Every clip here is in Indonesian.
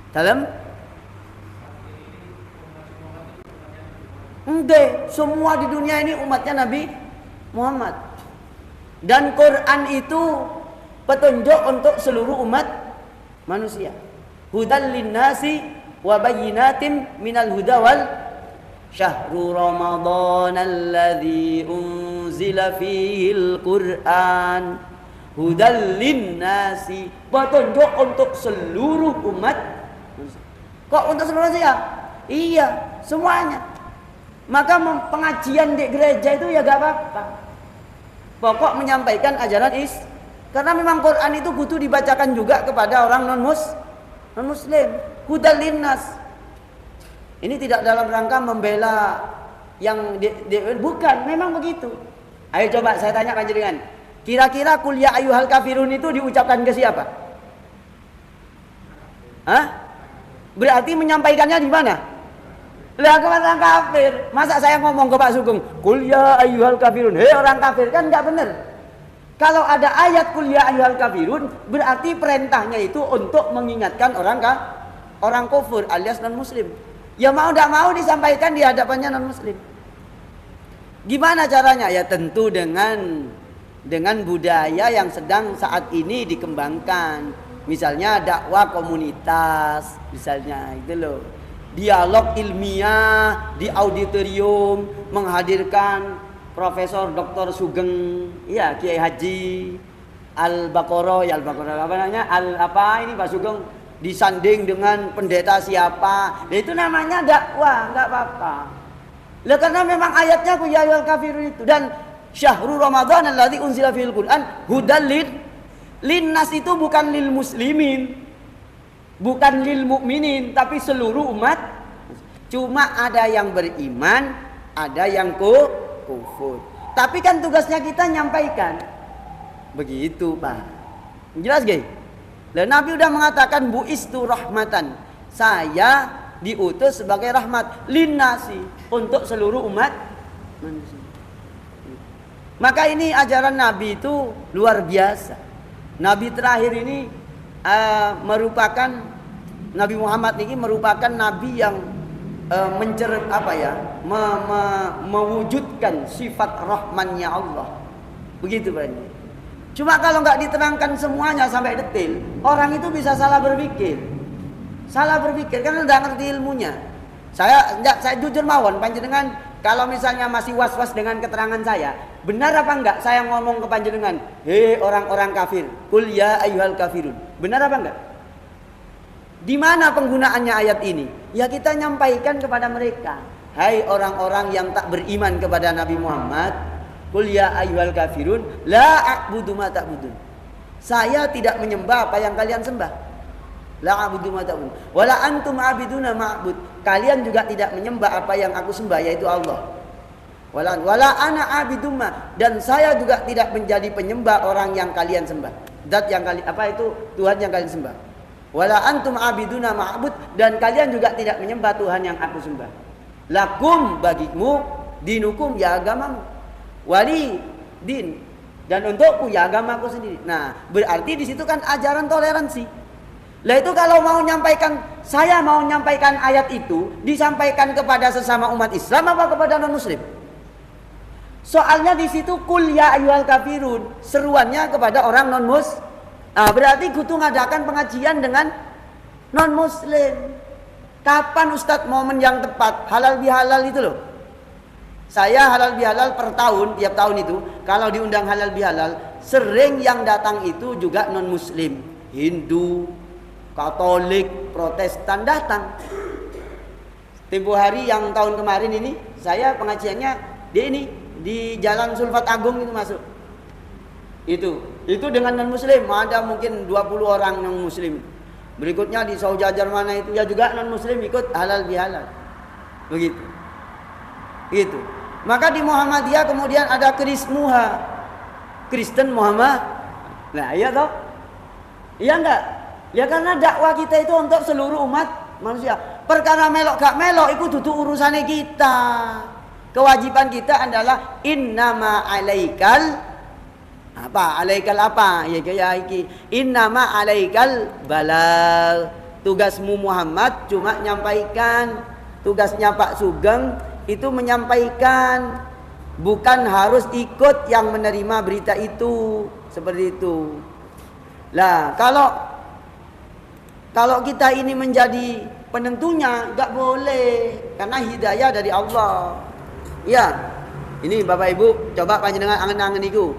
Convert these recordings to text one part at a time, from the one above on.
Dalam enggak, semua di dunia ini umatnya Nabi Muhammad. Dan Quran itu petunjuk untuk seluruh umat manusia. Hudan linnasi wa bayyinatin minal huda wal syahru ramadhan alladzi unzila fihil Qur'an hudan linnasi, petunjuk untuk seluruh umat manusia. Kok untuk seluruh manusia? Iya, semuanya. Maka pengajian di gereja itu ya gak apa-apa. Pokok menyampaikan ajaran karena memang Quran itu butuh dibacakan juga kepada orang non-muslim. Hudal linnas. Ini tidak dalam rangka membela yang bukan, memang begitu. Ayo coba saya tanya panjenengan. Kira-kira qul ya ayyuhal kafirun itu diucapkan ke siapa? Hah? Berarti menyampaikannya di mana? Lah ke orang kafir. Masa saya ngomong ke Pak Sugeng, qul ya ayyuhal kafirun, hei orang kafir, kan enggak benar. Kalau ada ayat qul ya ayyuhal kafirun, berarti perintahnya itu untuk mengingatkan orang kafir alias non muslim. Ya mau enggak mau disampaikan di hadapannya non muslim. Gimana caranya? Ya tentu dengan budaya yang sedang saat ini dikembangkan. Misalnya dakwah komunitas, misalnya itu loh. Dialog ilmiah di auditorium menghadirkan Profesor Dr. Sugeng, ya Kiai Haji Al-Baqarah, ya Al-Baqarah apa namanya? Ini Pak Sugeng disanding dengan pendeta siapa. Nah, itu namanya dakwah, enggak apa-apa. Lah karena memang ayatnya qul ya ayyuhal kafirun itu, dan syahrul ramadhan alladzi unzila fihil Qur'an hudal linnas itu bukan lil muslimin. Bukan lil mukminin, tapi seluruh umat. Cuma ada yang beriman, ada yang kufur. Tapi kan tugasnya kita nyampaikan. Begitu, Pak. Jelas gak? Lah Nabi udah mengatakan buistu rahmatan. Saya diutus sebagai rahmat linnasi, untuk seluruh umat manusia. Maka ini ajaran Nabi itu luar biasa. Nabi terakhir ini merupakan Nabi Muhammad ini merupakan nabi yang mewujudkan sifat rahmannya Allah. Begitu Pak. Cuma kalau nggak diterangkan semuanya sampai detail, orang itu bisa salah berpikir karena nggak ngerti ilmunya. Saya jujur mawon panjenengan, kalau misalnya masih was-was dengan keterangan saya, benar apa enggak saya ngomong ke panjenengan, hei orang-orang kafir, qul ya ayyuhal kafirun. Benar apa enggak? Di mana penggunaannya ayat ini? Ya kita nyampaikan kepada mereka, hai orang-orang yang tak beriman kepada Nabi Muhammad, qul ya ayyuhal kafirun, la a'budu ma ta'budun. Saya tidak menyembah apa yang kalian sembah. La a'budu ma ta'budun. Wala antum a'biduna ma'bud. Kalian juga tidak menyembah apa yang aku sembah, yaitu Allah. Wala ana a'biduma, dan saya juga tidak menjadi penyembah orang yang kalian sembah. Zat yang Tuhan yang kalian sembah. Wala antum a'biduna ma'bud, dan kalian juga tidak menyembah Tuhan yang aku sembah. Lakum bagimu dinukum, ya agamamu. Wali din, dan untukku ya agamaku sendiri. Nah, berarti di situ kan ajaran toleransi. Lah itu kalau saya mau menyampaikan ayat itu disampaikan kepada sesama umat Islam apa kepada non muslim? Soalnya di situ qul ya ayyuhal kafirun, seruannya kepada orang non muslim. Nah, berarti kudu ngadakan pengajian dengan non muslim. Kapan Ustadz momen yang tepat halal bihalal itu loh? Saya halal bihalal per tahun, tiap tahun itu kalau diundang halal bihalal, sering yang datang itu juga non muslim, Hindu, Katolik, Protestan datang. Tempo hari yang tahun kemarin ini saya pengajiannya di Jalan Sulfat Agung itu masuk. Itu dengan non muslim, ada mungkin 20 orang non muslim. Berikutnya di Saujajar mana itu ya juga non muslim ikut halal bihalal. Begitu. Gitu. Maka di Muhammadiyah kemudian ada Krismuha, Kristen Muhammad. Nah, iya toh? Iya enggak? Ya karena dakwah kita itu untuk seluruh umat manusia. Perkara melok gak melok itu dudu urusannya kita. Kewajiban kita adalah innama alaikal apa? Alaikal apa? Ya kayak iki. Innama alaikal balagh. Tugasmu Muhammad cuma nyampaikan. Tugasnya Pak Sugeng itu menyampaikan, bukan harus ikut yang menerima berita itu. Seperti itu. Lah, kalau kita ini menjadi penentunya, nggak boleh, karena hidayah dari Allah. Ya, ini Bapak Ibu, coba panjenengan angen-angen iku.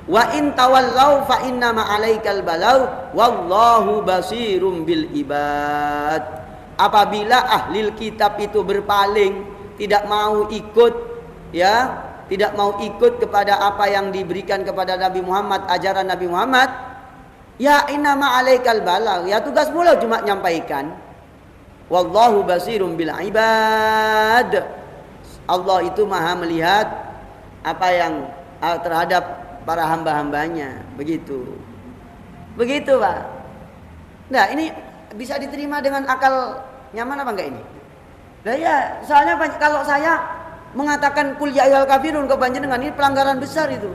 Wa in tawallau fa inna ma 'alaikal balau wallahu basirum bil ibad. Apabila ahli kitab itu berpaling, tidak mau ikut, ya, tidak mau ikut kepada apa yang diberikan kepada Nabi Muhammad, ajaran Nabi Muhammad, ya inna ma 'alaikal balau, ya tugasmu lo cuma nyampaikan. Wallahu basirum bil ibad. Allah itu maha melihat apa yang terhadap para hamba-hambanya. Begitu Pak. Nah, ini bisa diterima dengan akal nyaman apa enggak ini? Nah ya, soalnya kalau saya mengatakan kul ya ayyuhal kafirun ke panjenengan, ini pelanggaran besar itu.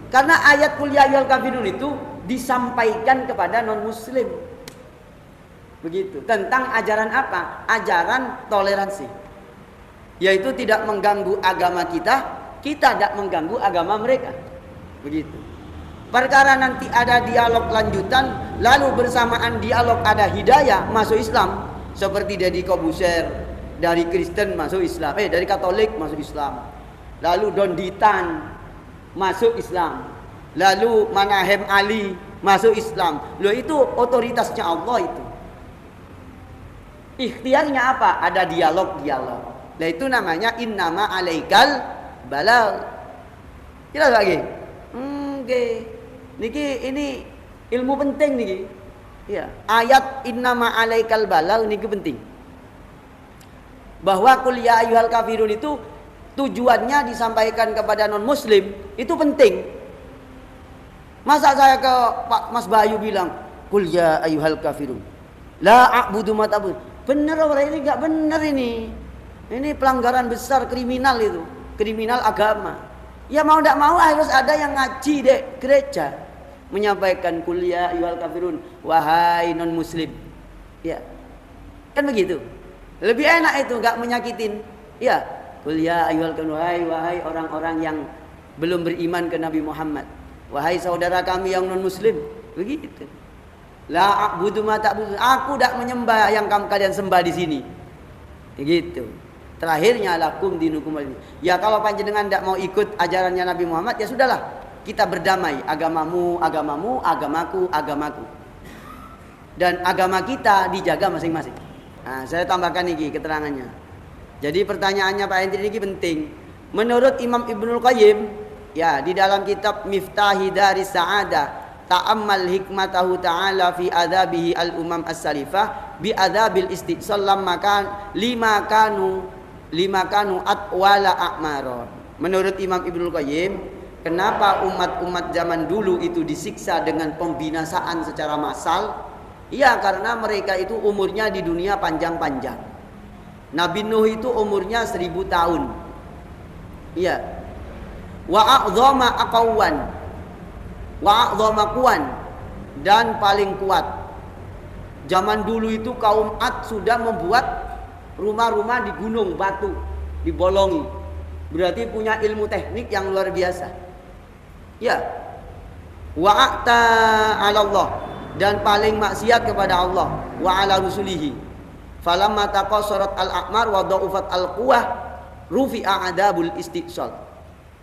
Karena ayat kul ya ayyuhal kafirun itu disampaikan kepada non muslim. Begitu. Tentang ajaran apa? Ajaran toleransi. Yaitu tidak mengganggu agama kita tidak mengganggu agama mereka. Begitu. Perkara nanti ada dialog lanjutan, lalu bersamaan dialog ada hidayah masuk Islam, seperti Deddy Kobuser dari Kristen masuk Islam, dari Katolik masuk Islam. Lalu Don Ditan masuk Islam. Lalu Manahem Ali masuk Islam. Loh, itu otoritasnya Allah itu. Ikhtiarnya apa? Ada dialog. Nah, itu namanya innama alaikal balal. Jelas lagi? Oke. Niki ini ilmu penting niki. Ya, ayat innama alaikal balal niki penting. Bahwa qul ya ayyuhal kafirun itu tujuannya disampaikan kepada non muslim itu penting. Masa saya ke Pak Mas Bayu bilang qul ya ayyuhal kafirun la a'budu ma ta'bud. Bener orang ini enggak bener ini. Ini pelanggaran besar, kriminal itu. Kriminal agama. Ya mau tidak mau harus ada yang ngaji deh gereja. Menyampaikan qul ya ayyuhal kafirun, wahai non muslim. Ya. Kan begitu. Lebih enak itu, enggak menyakitin. Ya. Qul ya ayyuhal kafirun, wahai orang-orang yang belum beriman ke Nabi Muhammad. Wahai saudara kami yang non muslim. Begitu. La a'budu ma ta'budun. Aku tidak menyembah yang kalian sembah di sini. Begitu. Terakhirnya lakum dinukum waliy. Ya kalau panjenengan tidak mau ikut ajarannya Nabi Muhammad, ya sudahlah, kita berdamai. Agamamu, agamaku, agamaku. Dan agama kita dijaga masing-masing. Nah, saya tambahkan ini keterangannya. Jadi pertanyaannya Pak Hendri ini penting. Menurut Imam Ibnul Qayyim, ya di dalam kitab Miftahi Daris Sa'adah, ta'ammal hikmatahu ta'ala fi adabihi al-umam as-salifah bi adabil istisal lima kanu atwala a'maron. Menurut Imam Ibnul Qayyim, kenapa umat-umat zaman dulu itu disiksa dengan pembinasaan secara massal? Iya, karena mereka itu umurnya di dunia panjang-panjang. Nabi Nuh itu umurnya 1000 tahun. Iya. Wa a'dhama aqwan. Wa a'dhama kuwan, dan paling kuat. Zaman dulu itu kaum Ad sudah membuat rumah-rumah di gunung batu, dibolongi. Berarti punya ilmu teknik yang luar biasa. Ya. Wa a'ta 'ala Allah, dan paling maksiat kepada Allah, wa 'ala rusulihi. Falamma taqassarat al-a'mar wa dha'ufat al-quwah rufi'a adabul istisal.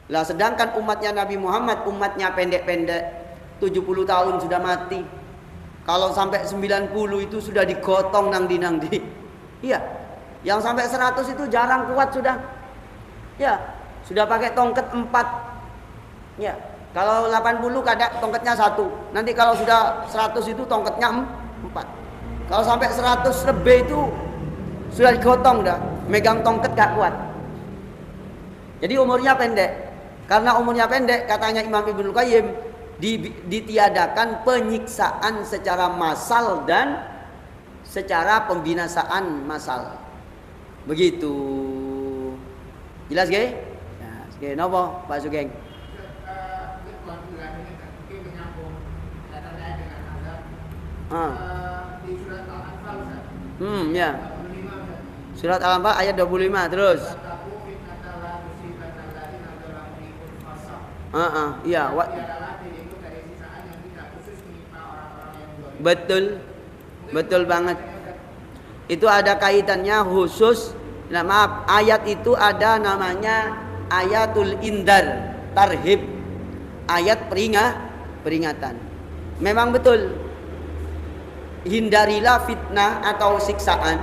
Lah sedangkan umatnya Nabi Muhammad, umatnya pendek-pendek, 70 tahun sudah mati. Kalau sampai 90 itu sudah digotong nang-di. Iya. Yang sampai 100 itu jarang kuat sudah. Ya, sudah pakai tongkat 4. Ya. Kalau 80 kadang tongkatnya 1. Nanti kalau sudah 100 itu tongkatnya 4. Kalau sampai 100 lebih itu sudah digotong dah. Megang tongkat gak kuat. Jadi umurnya pendek. Karena umurnya pendek, katanya Imam Ibnul Qayyim, ditiadakan penyiksaan secara massal dan secara pembinasaan massal. Begitu. Jelas gak? Nah, oke, nopo Pak Sugeng? Di surat Al-Anfal Ya. Surat Al-Anfal ayat 25 terus. Iya, betul. Betul banget. Itu ada kaitannya khusus. Nah, maaf, ayat itu ada namanya ayatul indar, tarhib. Ayat peringatan. Memang betul. Hindarilah fitnah atau siksaan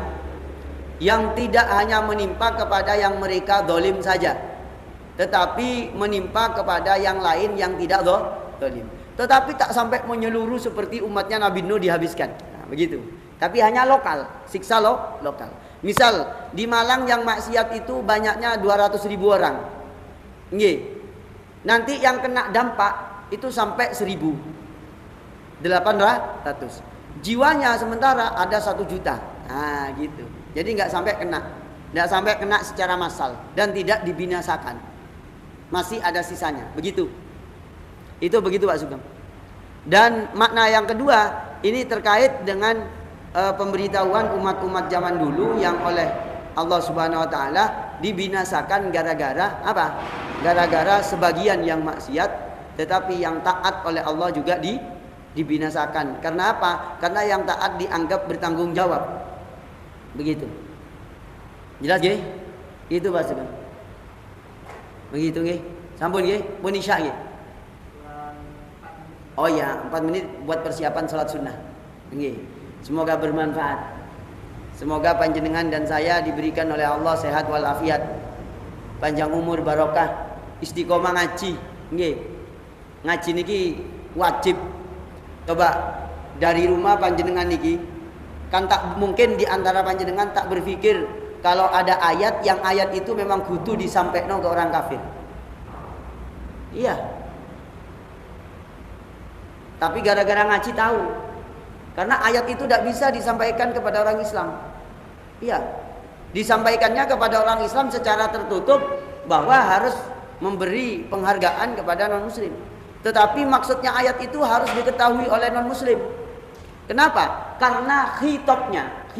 yang tidak hanya menimpa kepada yang mereka zalim saja, tetapi menimpa kepada yang lain yang tidak zalim. Tetapi tak sampai menyeluruh seperti umatnya Nabi Nuh dihabiskan. Nah, begitu. Tapi hanya lokal, siksa lokal. Misal di Malang yang maksiat itu banyaknya 200.000 orang. Nggih. Nanti yang kena dampak itu sampai 1.800. Jiwanya sementara ada 1 juta. Nah, gitu. Jadi nggak sampai kena. Nggak sampai kena secara massal dan tidak dibinasakan. Masih ada sisanya. Begitu. Itu begitu Pak Sugeng. Dan makna yang kedua, ini terkait dengan pemberitahuan umat-umat zaman dulu yang oleh Allah Subhanahu wa taala dibinasakan gara-gara apa? Gara-gara sebagian yang maksiat, tetapi yang taat oleh Allah juga dibinasakan. Karena apa? Karena yang taat dianggap bertanggung jawab. Begitu. Jelas nggih? Itu Pak Sugeng. Begitu nggih. Sampun nggih, pun isya nggih. Oh ya, 4 menit buat persiapan salat sunnah. Nggih. Semoga bermanfaat. Semoga panjenengan dan saya diberikan oleh Allah sehat walafiat, panjang umur barokah, istiqomah ngaji. Nggih. Ngaji niki wajib. Coba dari rumah panjenengan niki kan tak mungkin di antara panjenengan tak berpikir kalau ada ayat yang ayat itu memang kudu disampaikan ke orang kafir. Iya. Tapi gara-gara ngaji tahu. Karena ayat itu tidak bisa disampaikan kepada orang Islam. Iya. Disampaikannya kepada orang Islam secara tertutup bahwa harus memberi penghargaan kepada non-muslim. Tetapi maksudnya ayat itu harus diketahui oleh non-muslim. Kenapa? Karena khitabnya.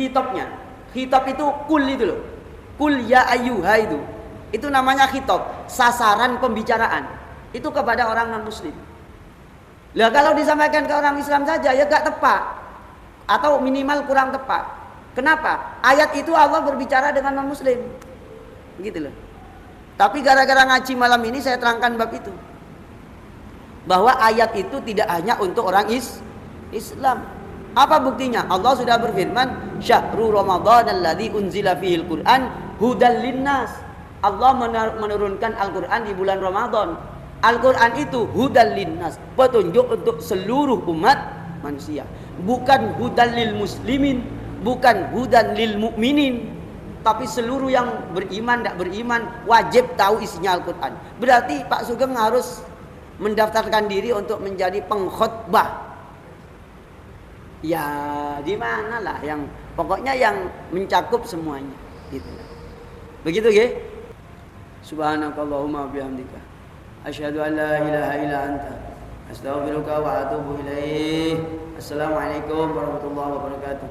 Khitab itu kul itu loh. Kul ya ayyuha itu. Itu namanya khitab. Sasaran pembicaraan. Itu kepada orang non-muslim. Lah kalau disampaikan ke orang Islam saja ya gak tepat. Atau minimal kurang tepat. Kenapa? Ayat itu Allah berbicara dengan non-muslim. Gitu loh. Tapi gara-gara ngaji malam ini saya terangkan bab itu. Bahwa ayat itu tidak hanya untuk orang Islam. Apa buktinya? Allah sudah berfirman, "Syahrul Ramadan alladzi unzila fihil Qur'an hudal linnas." Allah menurunkan Al-Qur'an di bulan Ramadan. Al-Quran itu hudal linnas, petunjuk untuk seluruh umat manusia. Bukan hudan lil muslimin, bukan hudan lil mu'minin. Tapi seluruh yang beriman, tidak beriman wajib tahu isinya Al-Quran. Berarti Pak Sugeng harus mendaftarkan diri untuk menjadi pengkhotbah. Ya di mana lah yang pokoknya yang mencakup semuanya. Gitu. Begitu ya. Subhanakallahumma bihamdika asyhadu an la ilaha illa anta astaghfiruka wa atubu ilaih. Assalamualaikum warahmatullahi wabarakatuh.